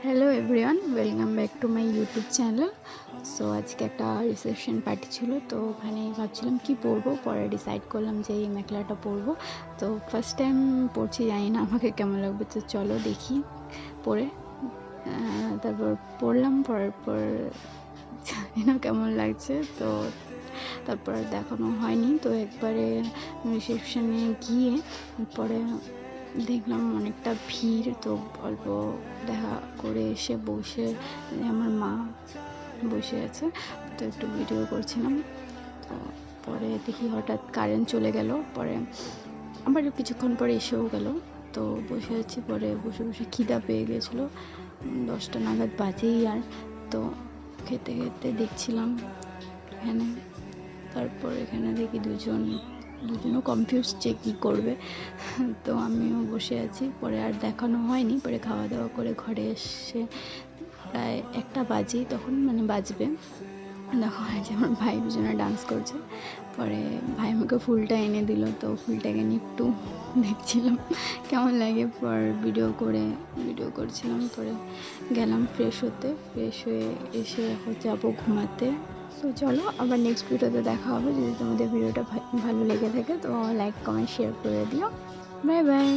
Hello everyone, welcome back to my YouTube channel. So আজকে একটা reception party ছিল, তো ওখানে ভাবছিলাম কি পরবো, পরে ডিসাইড করলাম যে এই মেখলাটা পরবো। তো ফার্স্ট টাইম পরছি, জানি না আমাকে কেমন লাগবে, তো চলো দেখি পরে। তারপর পরলাম, পরার পর জানি না কেমন লাগছে। তো তারপর দেখানো হয়নি, তো একবারে রিসেপশনে গিয়ে পরে দেখলাম অনেকটা ভিড়, তো অল্প দেখা করে এসে বসে আমার মা বসে আছে, তো একটু ভিডিও করছিলাম। তো পরে দেখি হঠাৎ কারেন্ট চলে গেল, পরে আবার কিছুক্ষণ পরে এসেও গেল। তো বসে আছি, পরে বসে বসে খিদা পেয়ে গেছিলো, 10টা নাগাদ বাজেই আর। তো খেতে খেতে দেখছিলাম এখানে, তারপর এখানে দেখি দুজনও কনফিউজ যে কী করবে। তো আমিও বসে আছি, পরে আর দেখানো হয়নি। পরে খাওয়া দাওয়া করে ঘরে এসে প্রায় 1টা বাজে, তখন মানে বাজবে, দেখো যে আমার ভাই দুজনে ডান্স করছে। পরে ভাই আমাকে ফুলটা এনে দিল, তো ফুলটাকে নিয়ে একটু দেখছিলাম কেমন লাগে, পর ভিডিও করছিলাম। পরে গেলাম ফ্রেশ হয়ে এসে এখন যাবো ঘুমাতে। তো চলো আবার নেক্সট ভিডিওতে দেখা হবে। যদি তোমাদের ভিডিওটা ভালো লেগে থাকে তো লাইক কমেন্ট শেয়ার করে দিও। Bye bye.